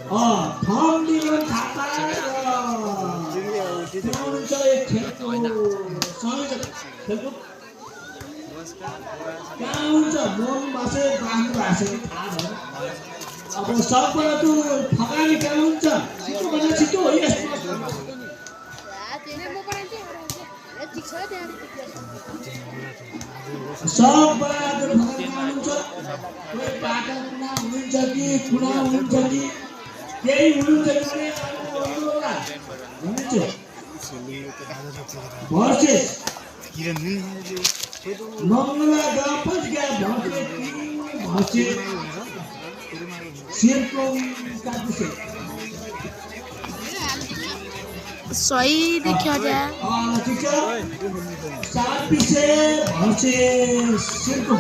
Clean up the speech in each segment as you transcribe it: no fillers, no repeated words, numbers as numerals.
थम्दिलन थापा हुन्छ एक खेलको संयोजक खेलको कहाँ हुन्छ मोहन भाषे बाँध्नु भएको छ कि थाहा भएन अब सबबाट तु फकानी कहाँ हुन्छ छिटो भन्दा छिटो हो यस्तो सबबाट फकानी कहाँ हुन्छ कोही बाटोमा हुनुहुन्छ कि कुना हुनुहुन्छ कि केही हुनुहुन्छ कि हुनुहुन्छ भर्सेस मङ्गला गपज गया भर्सेस शेरको काटुसे सही देखा जाए ठीक है 7 पीछे भर्सेस शेरको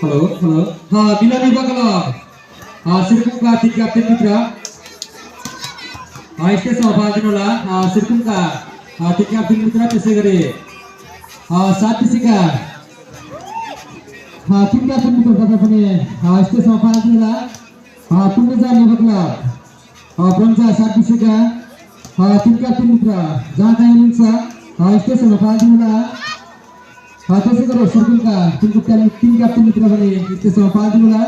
हेलो हाँ बिलानी बगला हाँ सिरकुम का टीम कैप्टन मित्र हाँ इसके सहभागी होला हाँ सिरकुम का हाँ टीम कैप्टन मित्र कैसे करे हाँ 7 पीछे का हाँ टीम कैप्टन मित्र कथा पनि हाँ इसके सहभागी होला हाँ तुमने जाने बगला हाँ पंचा 7 पीछे का हाँ टीम कैप्टन मित्र जहाँ कहीं मिलता हाँ इसके सहभागी होला हाँ त्यसै गरी सर्कल का टीम कैप्टन मित्र भने इसके सहभागी होला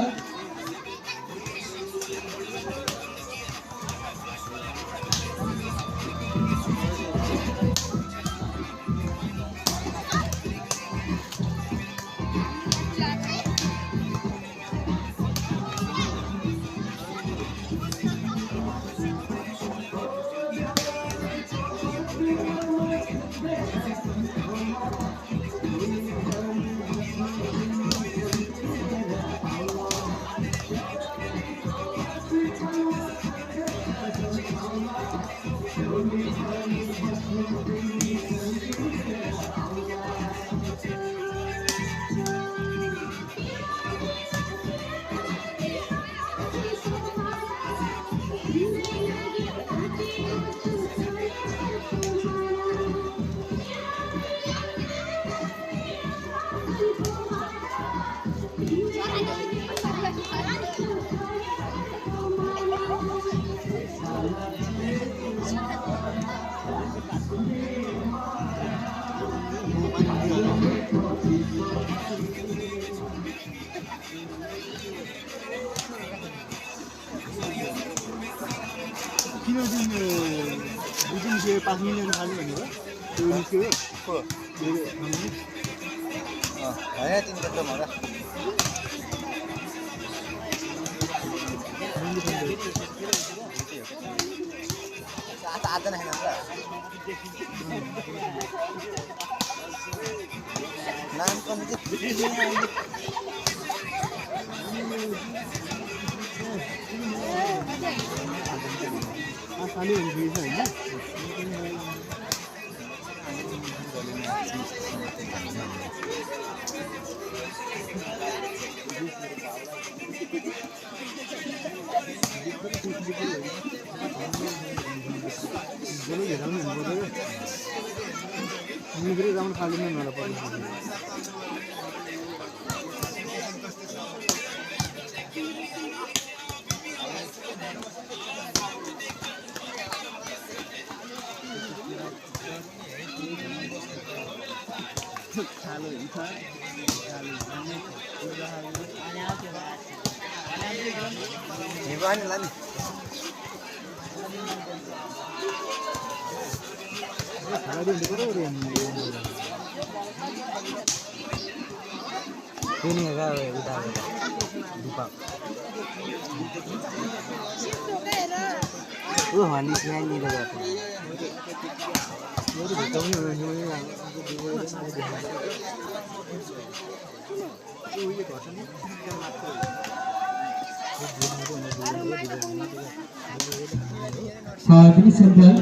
Dinis Center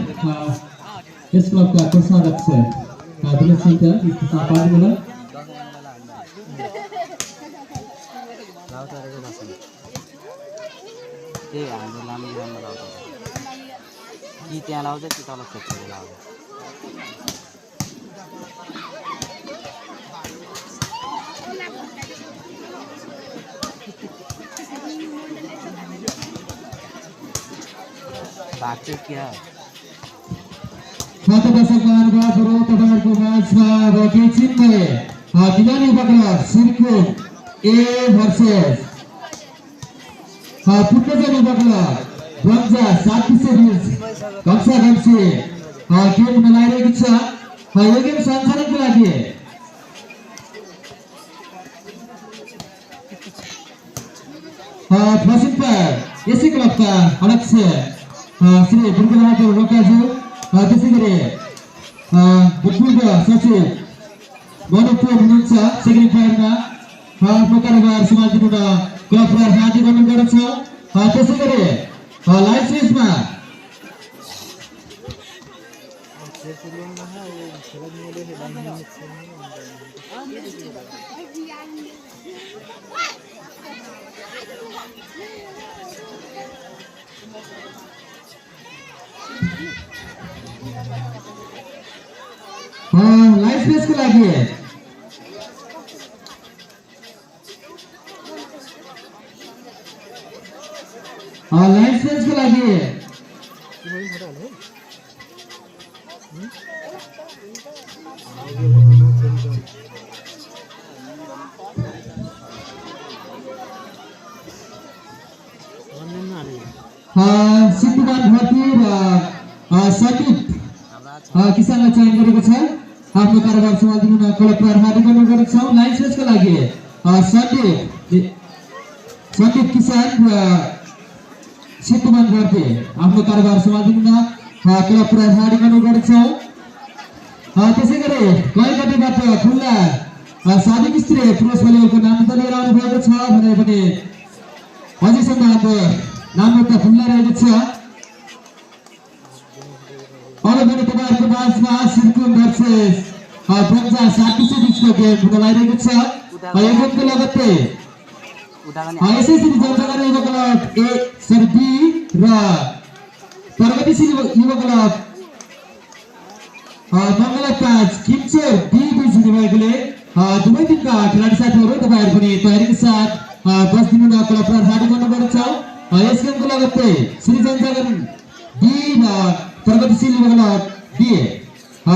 इस क्लब का प्रसारक से दिनेश सेंटर इसके सहभागी होला त्यही हाम्रो लाने ठाउँमा लाउँछ कि त्यहाँ लाउँछ कि तल खेततिर लाउँछ भाग चाहिँ क्या Satu dasar baru terbaru masma bagi cinta. Dinani bakal sirkuit A versus Putra Jani bakal Bangsa Sakti Series Kamsa Kamsi game melayani kita. Ini game sangat lagi. First player EC club का अलग से श्री बुर्गुलाट रोकाजू त्यसै गरी बुटुलको सचिव मणिपुर हुनुहुन्छ second फायरमा आफ्नो कारोबार समाजिनु र क्लबलाई हार्दिक अभिनन्दन गर्दछ त्यसै गरी लाइभ स्टेजमा लाइभ स्पेसको लागि लाइभ स्पेसको लागि सिद्धमान भर्ती र सचिव किसानलाई चयन गरेको छ आफ्नो कारोबार सम्हाल्दिनु न क्लबलाई हार्दिक अभिनन्दन गर्दछौँ लाइभ स्पेसको लागि सचिव किसान र सिद्धमान भर्ती आफ्नो कारोबार सम्हाल्दिनु न क्लबलाई हार्दिक अभिनन्दन गर्दछौँ त्यसै गरी गैगटीबाट खुल्ला सादिक स्त्री पुरुष भलिबलको नाम त लिएर आउनु भएको छ भने पनि अझैसम्म हाम्रो नाम त खुल्ला रहेको छ अलगढी तपाईँहरूको माझमा सिर्कुम भर्सेस बङ्जा साकिसे बिचको गेम हुन लागिरहेको छ यो गेमको लगत्तै यसै जनताकारी युवा क्लब ए सरी बी र प्रगतिशील युवा क्लब मङ्गला 5 किम्चोर डी बीच हुने भएकोले दुवै टिमका खेलाडी साथीहरू तपाईँहरू पनि तयारीको साथ बस्दिनु न क्लबलाई हार्दिक अभिनन्दन गर्दछौँ यस गेमको लगत्तै श्री जनताकारी डी र प्रगतिशील युवा क्लब बी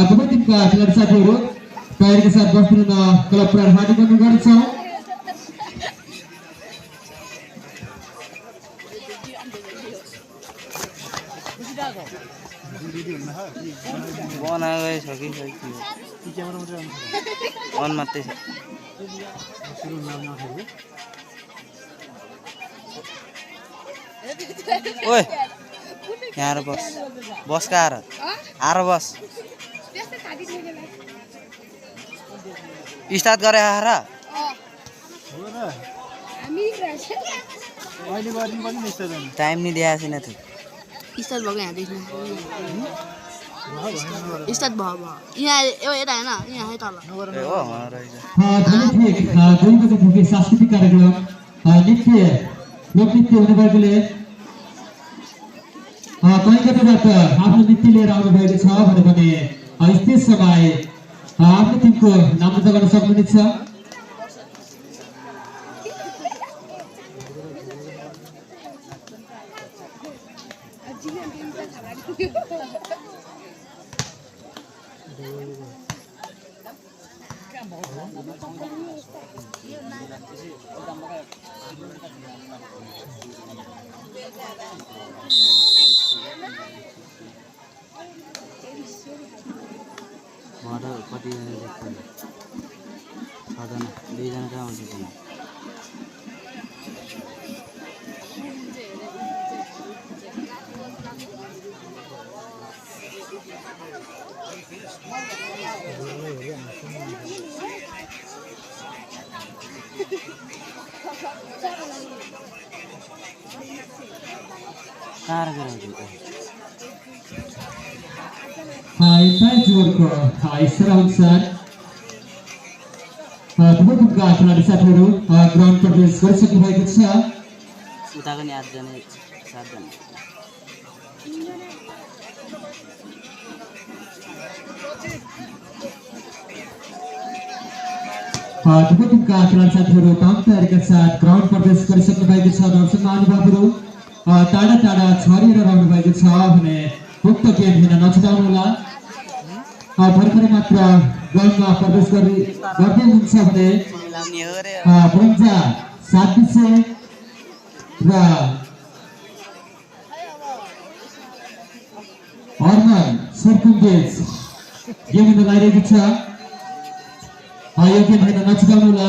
दुवै टिमका खेलाडी साथीहरू तयारीको साथ बस्दिनु न क्लबलाई हार्दिक अभिनन्दन गर्दछौँ बनाएको छ कि अन मात्रै छ ओए यहाँ आएर बस बस का आएर बस स्टार्ट गरे आएर टाइम नहीं दिया छैन थियो स्टार्ट भएको यहाँ देख्नु स्टार्ट भयो यहाँ यता होइन यहाँ है तल ए हो रहेछ सांस्कृतिक कार्यक्रम नृत्य लोकनृत्य हुने भएकोले कहीँबाट आफ्नो नृत्य लिएर आउनु भएको छ भने पनि स्टेज समय आफ्नो टिमको नामाङ्कन गर्न सक्नुहुनेछ कतिजना देख्छु 6 जना 2 जना कहाँ आउँछ त्यहाँ कहाँ गराउँछु Hai Jorko, hai Serawan दुवै टिमका खेलाडी साथीहरू ग्राउन्ड प्रवेश गरिसक्नु भएको छ उताको नि 8 जना 7 जना दुवै टिमका खेलाडी साथीहरू काम तयारीका साथ ग्राउन्ड प्रवेश गरिसक्नु भएको छ। दर्शक महानुभावहरू टाढा टाढा छरिएर रहनु भएको छ भने उक्त गेम हेर्न नछुटाउनुहोला। भर्खरै मात्र ग्राउन्डमा प्रवेश गर्दै हुन्छ भने मिलाउने हो रे ब्रन्जा 7 विषय र अर्मन सर्कुन्डेज गेम हुन लागिरहेको छ। यो गेम हेर्न नछुटाउनुहोला।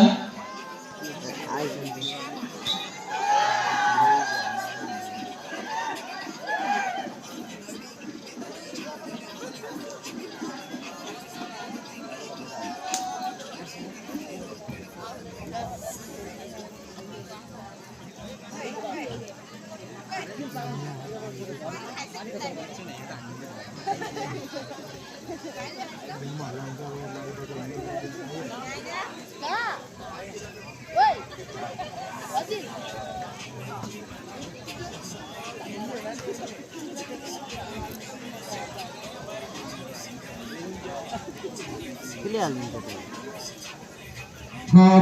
किले हाल्नु त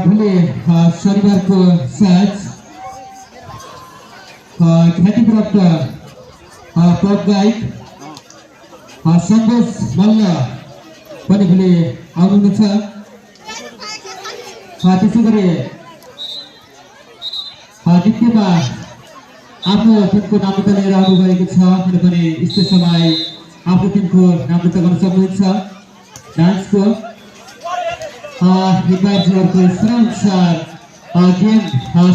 भोलि शनिबारको साँझ ख्यातिप्राप्त पप गायक सन्तोष मल्ल पनि भोलि आउनुहुनेछ। त्यसै गरी द्वितीयमा आफ्नो टिमको नामृत लिएर आउनुभएको छ भने पनि स्टेजमा आफ्नो टिमको नामृत गर्न सक्नुहुन्छ। डान्सको हिपाजीहरूको इच्छाअनुसार गेम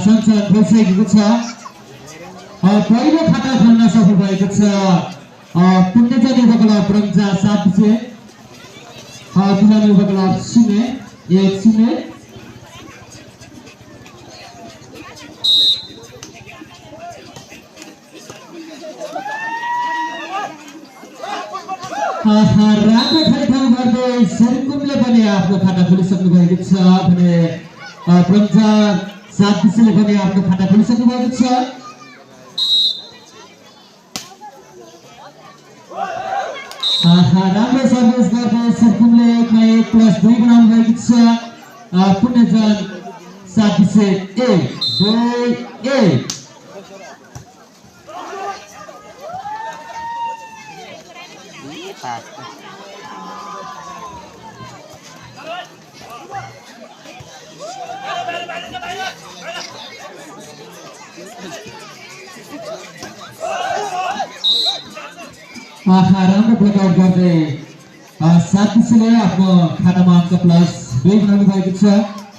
सञ्चालन भइसकेको छ। पहिलो खाता खोल्न सफल भएको छ पुण्यचरी बगला ब्रन्जा 7 विषय दुलानी बगला 0-1। राम्रो ठाउँ गर्दै सेरकुमले पनि आफ्नो खाता खोलिसक्नु भएको छ भने ब्रन्जा 7 विषयले पनि आफ्नो खाता खोलिसक्नु भएको छ। राम्रो सर्भिस गर्दै सेरकुमले 1+2 बनाउनु भएको छ। पुण्यजन 7 विषय 1-2-1। पास राम्रो ब्रेकआउट गर्दै 7 विषयले आफ्नो खातामा अङ्क +2 बनाउनु भएको छ।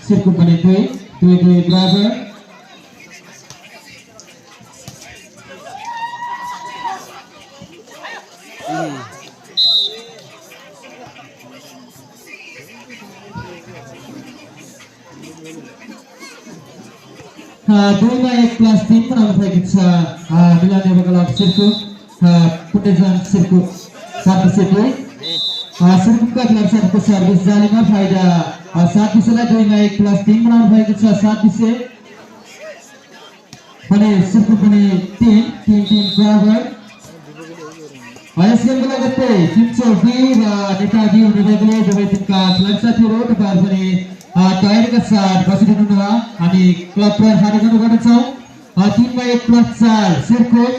सेरकुम पनि 2-2 बराबर। दुईमा 1+3 बनाउनु भएको छ। मिलाउने बगला सेरकुम पुण्यजन सेरकुम 7 विषय 2। सेरकुमका खेलाडी साथीको सर्भिस जालीमा फाइदा 7 विषयलाई 2मा 1+3 बनाउनु भएको छ। 7 विषय भने सेरकुम पनि 3-3 बराबर। यस गेमको लगत्तै टिम चौकी र नेताजी हुने भएकोले दुवै टिमका खेलाडी साथीहरू तपाईँहरू पनि तयारीका साथ बसिदिनुहोला। हामी क्लब प्लेयर हाने गर्नेछौँ। 3मा 1+4 सेरकुम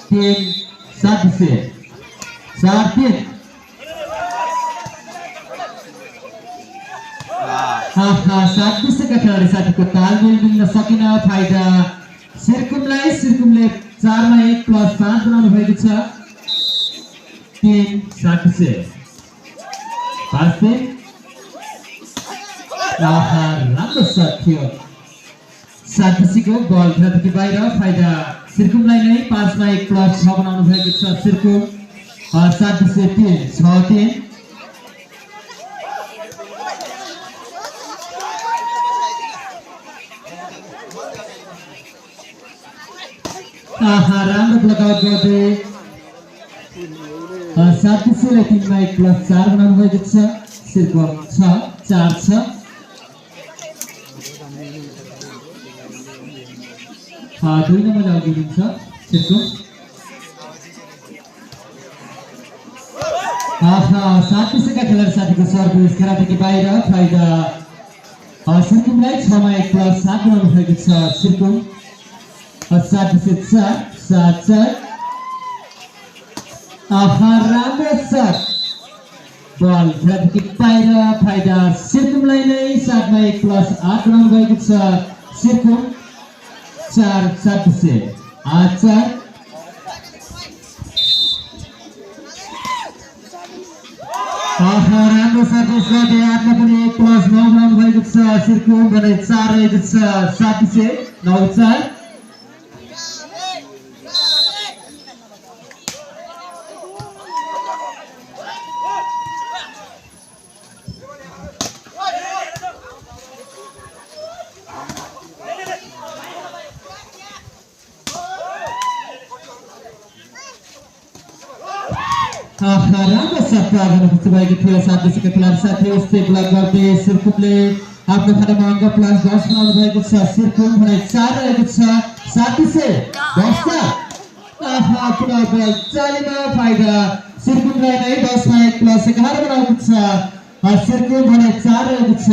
3-7 विषय 4-3। 7 विषयका खेलाडी साथीको तालमेल मिल्न सकेन। फाइदा सेरकुमले 4मा 1+5 बनाउनु भएको छ। 3-7 विषय 5-3। राम्रो सट थियो। 7 विषयको बल खेलदेखि बाहिर। फाइदा सेरकुमलाई नै 5मा 1+6 बनाउनु भएको छ। सेरकुम 7 विषय 3-6-3। राम्रो ब्लकआउट गर्दै 7 विषयले 3मा 1+4 बनाउनु भएको छ। सेरकुम 6-4-6। दुई नम्बर अघि दिन्छ। सिर्कुम सात पिसेका खेलाडी साथीको सर्भिस खेलादेखि बाहिर फाइदा सिर्कुमलाई 6-1 प्लस 7 बनाउनु भएको छ सिर्कुम 7-4 7-4 राम्रो शट बल खेलादेखि बाहिर फाइदा सिर्कुमलाई नै 7-1 प्लस 8 बनाउनु भएको छ सिर्कुम 4-7 4 राम्रो सर्भिस गर्दै 8 पनि 1 प्लस 9 बनाउनु भएको छ सिर्कुम भने 4 रहेको छ 7-9-4 राम्रो सट्टा गर्न खोजिरहेको थियो 7 पिसेका खेलाडी साथी उसले ब्लक गर्दै सिर्कुमले आफ्नो खातामा अङ्क प्लस 10 बनाउनु भएको छ सिर्कुम भने 4 रहेको छ 7-10 पुनः बल चालीमा फाइदा सिर्कुमलाई नै 10-1 प्लस 11 बनाएको छ सिर्कुम भने 4 रहेको छ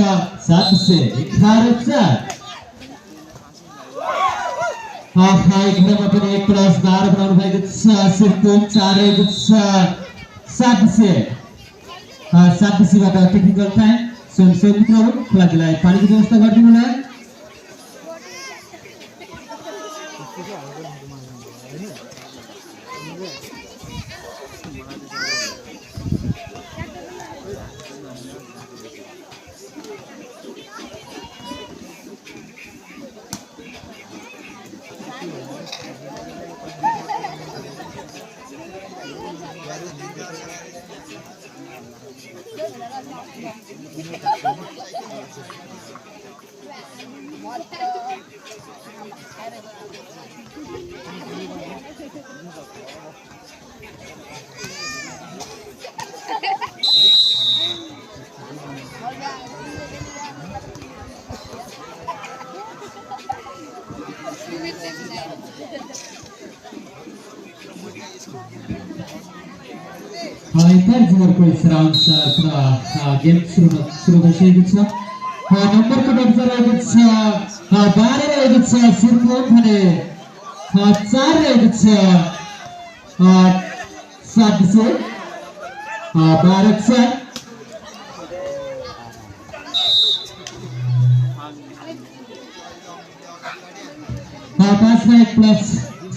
7-11-4 घरमा पनि 1 प्लस 12 बनाउनु भएको छ सिर्कुम 4 रहेको छ 7-7बाट टेक्निकल टाइम स्वयं मित्रहरू खेलाडीलाई पानीको व्यवस्था गरिदिनु होला जुमरको इशारा अनुसार पुरा गेम सुरु भइसकेको छ नम्बरको नम्बर रहेको छ 12 रहेको छ सिर्कुम भने 4 रहेको छ 7-12 5-1 प्लस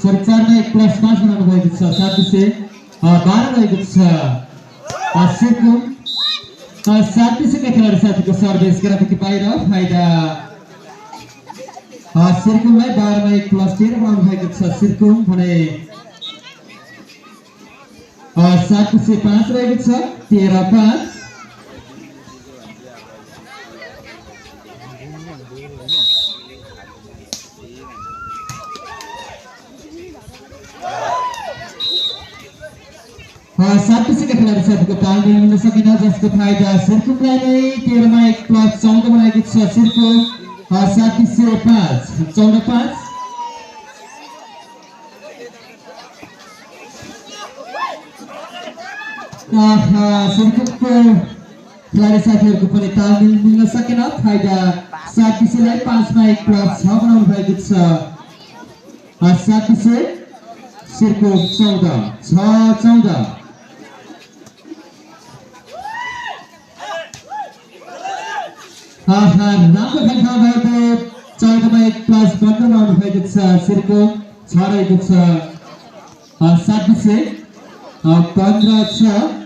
4-1 प्लस 5 बनाउनु भएको छ 7-12 रहेको छ सिर्कुम 7 पिसेका खेलाडी साथीको सर्भिस खेलादेखि बाहिर फाइदा सिर्कुमलाई 12-1 प्लस 13 बनाउनु भएको छ सिर्कुम भने 7-5 रहेको छ 13-5 7 पिसेका खेलाडी साथीको तालमेल मिल्न सकेन जसको फाइदा सिर्कुमलाई नै 13-1 प्लस 14 बनाएको छ सिर्कुम 7-5 14-5 सिर्कुमको खेलाडी साथीहरूको पनि तालमेल मिल्न सकेन फाइदा 7 पिसेलाई 5-1 प्लस 6 बनाउनु भएको छ 7 पिसे सिर्कुम 14 राम्रो खेल्न भएको 14-1 प्लस 15 बनाउनु भएको छ सिर्कुम 6 रहेको छ 7 पिसे 15-6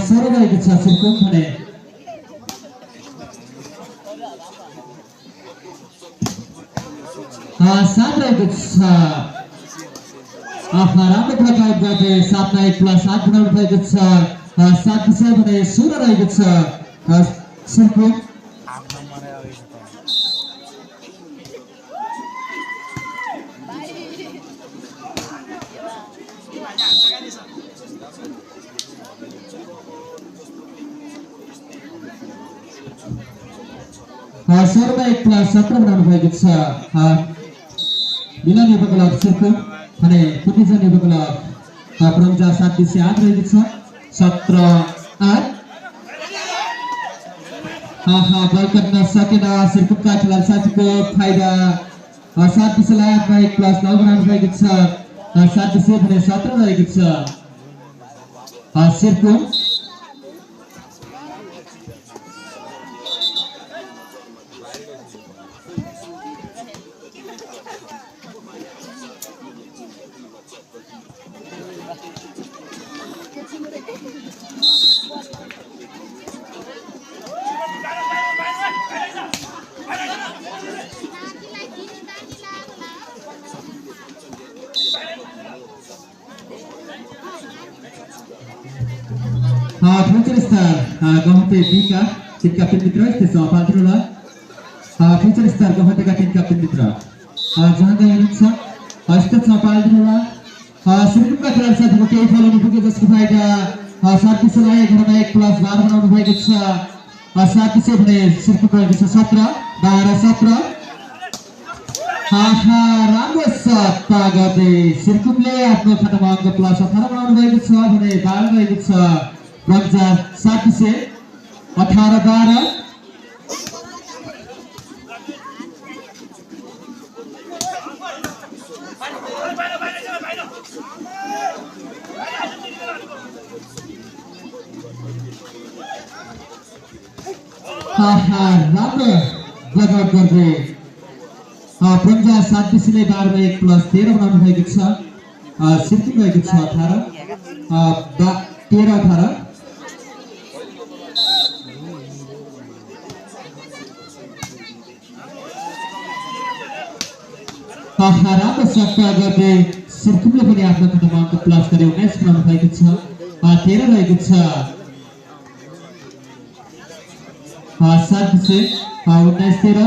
सरल रहेको छ सिर्कुम भने 7 रहेको छ राम्रो ब्लकआउट गर्दै 7 मा 1 प्लस 8 बनाउनु भएको छ 7 विषय भने 16 रहेको छ सिर्को 8 नम्बर अगाडि छ सर्वमा 1 प्लस 17 बनाउनु भएको छ मिलन उपक्लब सिर्को भने पुटिजन उपक्लब प्रमजा 7 विषय 8 रहेको छ 17-8 बल गर्न सकेन सिर्कुटका खेलाडी साथीको फाइदा 7 विषयलाई 8 मा 1 प्लस 9 बनाउनु भएको छ 7 विषय भने 17 रहेको छ सिर्को फ्युचर स्टार गहते बीका टिम क्याप्टेन मित्र त्यसमा पाल्टिनुला फ्युचर स्टार गहतेका टिम क्याप्टेन मित्र जहाँ गए हुनुहुन्छ स्टेजमा पाल्टिनुला सिर्कुटका खेलाडी साथीको केही फल पुगे जसको फाइदा 7 विषयलाई 11 मा 1 प्लस 12 बनाउनु भएको छ 7 विषय भने सिर्कुट रहेको छ 17-12-17 राम्रो सट गर्दै सिर्कुटले आफ्नो खातामा अङ्क प्लस 18 बनाउनु भएको छ भने 12 रहेको छ प्रमजा 7 विषय 18-12 राम्रो ब्लकआउट गर्दै प्रमजा 7 विषयले 12 मा 1 प्लस 13 बनाउनु भएको छ सिर्कुट रहेको छ 13-18 राम्रो सट्टा गर्दै सिर्कुटले पनि आफ्नो खातामा अङ्क प्लस गरे 19 बनाउनु भएको छ 13 रहेको छ 7 विषय 19-13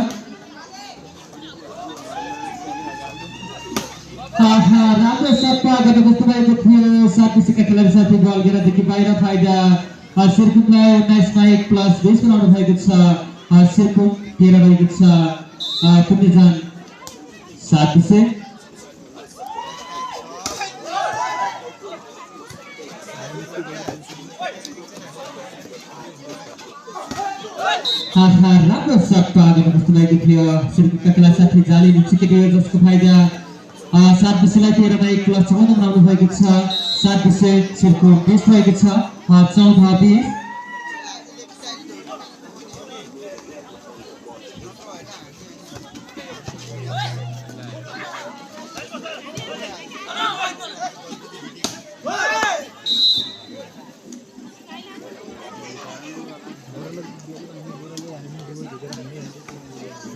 राम्रो सट्टा गर्दै कस्तो भएको थियो 7 विषयका खेलाडी साथी बल घेरादेखि बाहिर फाइदा सिर्कुटलाई 19 मा 1 प्लस 20 बनाउनु भएको छ सिर्कुट 13 रहेको छ पुटिजन 7 विषय राम्रो सट्टा गर्दै कस्तो भएको थियो सिर्कुटका खेलाडी साथी जाली निचिके गयो जसको फाइदा 7 विषयलाई 13 मा 1 प्लस 14 बनाउनु भएको छ 7 विषय सिर्कुट 20 रहेको छ 14-20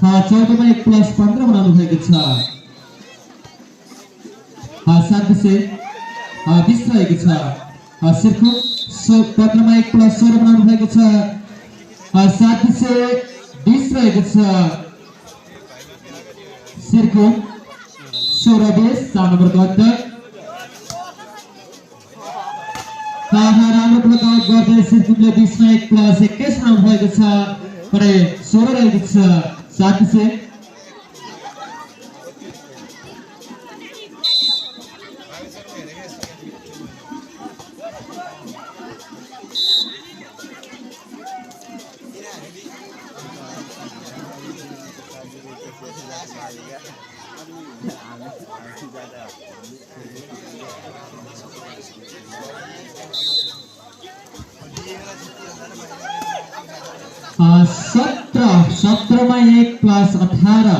14 मा 1 प्लस 15 बनाउनु भएको छ 7 विषय 20 रहेको छ सिर्कुट 15 मा 1 प्लस 16 बनाउनु भएको छ 7 विषय 20 रहेको छ सिर्कुट 16-20 4 नम्बरको अड्डा राम्रो ब्लकआउट गर्दै सिर्कुटले 20 मा 1 प्लस 21 बनाउनु भएको छ भने 16 रहेको छ 7 विषय सत्रह मा 1 प्लस 18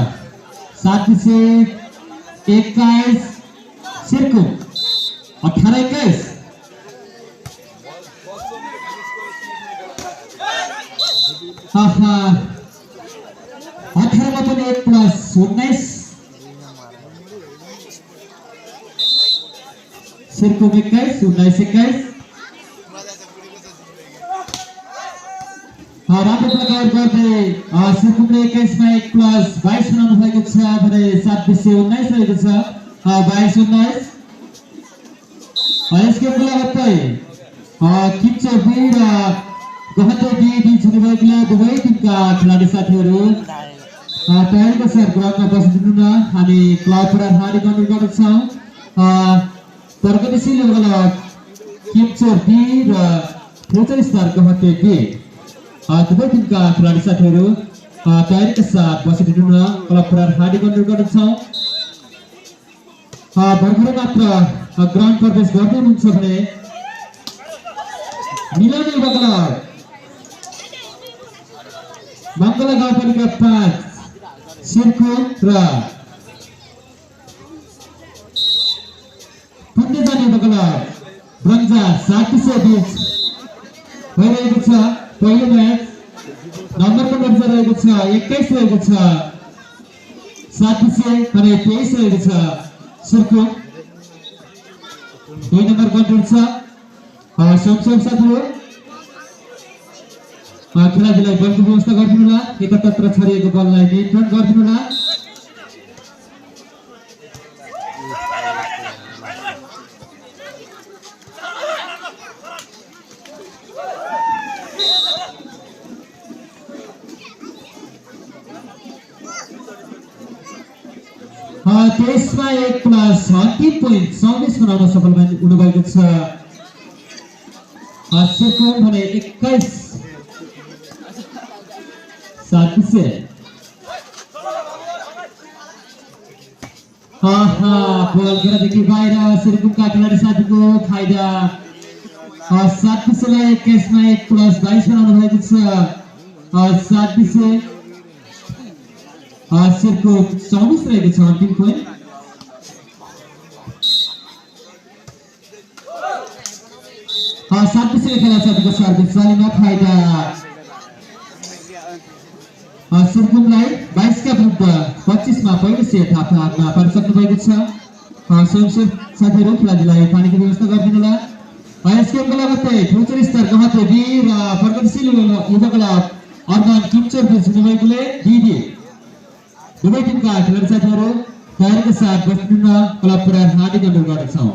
7 विषय 21 सिर्कुट 18-21 18 मा पनि 1 प्लस 19 सिर्कुम 21 19 21 राम्रो प्रकार गर्दै सिर्कुमले 21 मा 1 प्लस 22 बनाउनु भएको छ भने 7-19 रहेको छ 22-19 यसको लगत्तै किप्चर बी र गहते बी बीच हुनुभएकोले दुवै टिमका खेलाडी साथीहरू टाइमको साथ ग्राउन्डमा बसिदिनु न हामी क्लब हार्दिक अनुरोध गर्दछौँ प्रगतिशील किप्चर बी र फ्युचर स्टार गहते बी दुवै टिमका खेलाडी साथीहरू टाइमको साथ बसिदिनु न क्लब हार्दिक अनुरोध गर्दछौँ भर्खरै मात्र ग्राउन्ड प्रवेश गर्दै हुनुहुन्छ भने मिलाउने युवा क्लब मङ्गला गाउँपालिका 5 सिर्कुम र पुण्य जाने युवा क्लब ब्रन्जा 7 बीच भइरहेको छ पहिलो म्याच नम्बरको नम्बर रहेको छ 21 रहेको छ 7 भने 23 रहेको छ सिर्कुम 2 नम्बर कन्ट्रोल छ सोमसोम साथीहरू खेलाडीलाई बलको व्यवस्था गरिदिनु होला एकतर्फ छरिएको बललाई नियन्त्रण गरिदिनु होला त्यसमा 1 प्लस 3 पोइन्ट 24 बनाउन सफल हुनुभएको छ सिर्कुम भने 21 7 बल घेरादेखि बाहिर सिर्कुमका खेलाडी साथीको फाइदा 7 लाई 21 मा 1 प्लस 22 बनाउनु भएको छ 7 सिर्कुम 24 रहेको छ 3 पोइन्ट खेला साथीको सर्भिस चालीमा फाइदा सिर्कुमलाई 22 का विरुद्ध 25 मा पहिलो सेट आफ्नो हातमा पारिसक्नु भएको छ सोमसोम साथीहरू खेलाडीलाई पानीको व्यवस्था गरिदिनु होला यसको लगत्तै फ्युचर स्टार गहते बी र प्रगतिशील युवा क्लब अर्गन किप्चर बीच हुनुभएकोले दिदी दुवै टिमका खेलाडी साथीहरू तयारीका साथ बस्नु क्लब पुरा हार्दिक अनुरोध गर्दछौँ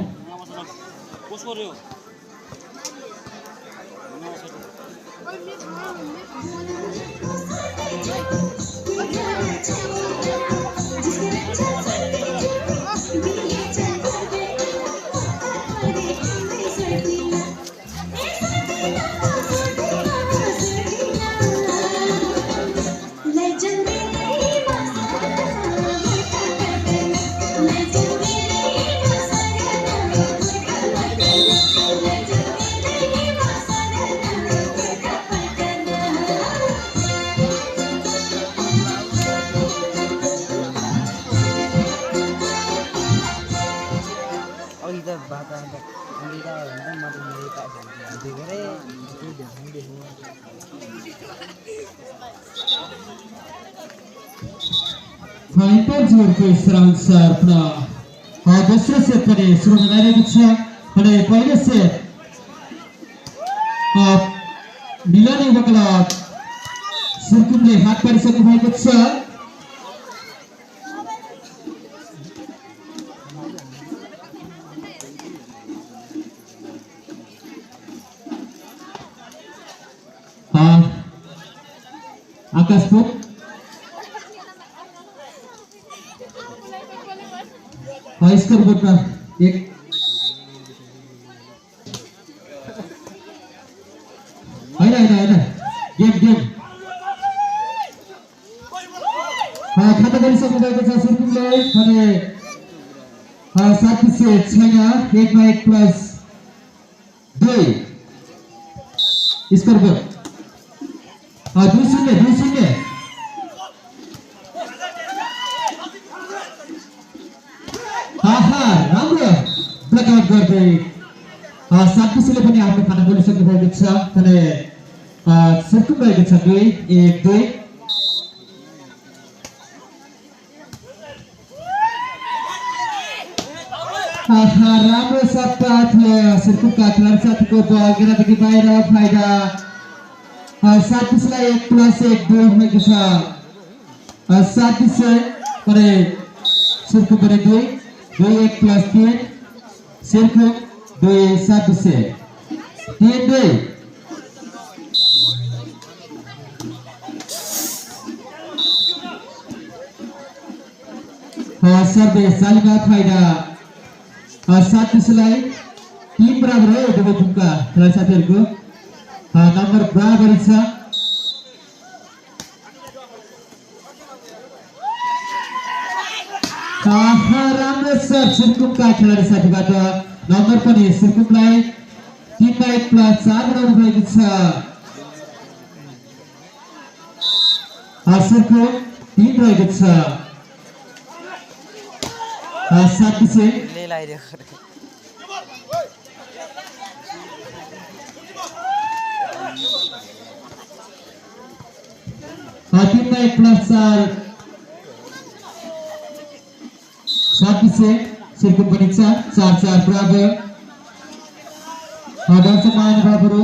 फाइनल जोरको इस्राउन्सर पुनः दोस्रो सेट पनि सुरु हुँदैरहेको छ भने पहिलो सेट मिलाउने युवा क्लब सिर्कुमले हात पारिसक्नु भएको छ आकाशपुर स्कोर बोर्डमा एक होइन गेम खाता गरिसक्नु भएको छ सिर्कुमले भने 7 सेट छैन 1 मा 1 प्लस 2 स्कोर बोर्ड 2-0 राम्रो ब्लकआउट गर्दै 7 पनि आफ्नो खाना बोलिसक्नु भएको छ भने सिर्कुम रहेको छ 2-1-2 राम्रो सट्टा थियो सिर्कुटका खेलाडी साथीको बल गिरादेखि बाहिर फाइदा 37लाई 1+1 2 भएको छ 37 भने सिर्कुट भने 2 1+3 सिर्कुट 2 37 3-2 सर्वे सालिमा फाइदा 37लाई 3 बराबर हो दुवै टिमका खेलाडी साथीहरूको नम्बर बराबर छ राम्रो सर्भ सिर्कुटका खेलाडी साथीबाट नम्बर पनि सिर्कुटलाई 3/4 बनाउनु भएको छ सिर्कुट 3 रहेको छ 37 ले लाइदियो 3/4 सिर्कुट पनि 4-4 बराबर दर्शक महानुभावहरू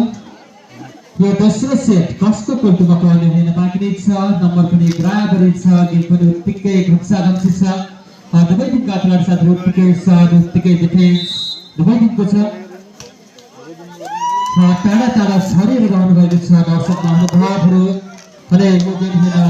यो दोस्रो सेट कसको कोर्टमा पर्ने होइन बाँकी नै छ नम्बर पनि बराबरै छ गेम पनि उत्तिकै घुम्साघम्सी छ दुवै टिमका खेलाडी साथीहरू उत्तिकै उत्साह उत्तिकै डिफेन्स दुवै टिमको छ टाढा टाढा छरेर रहनु भएको छ दर्शक महानुभावहरू भने यो गेम हेर्न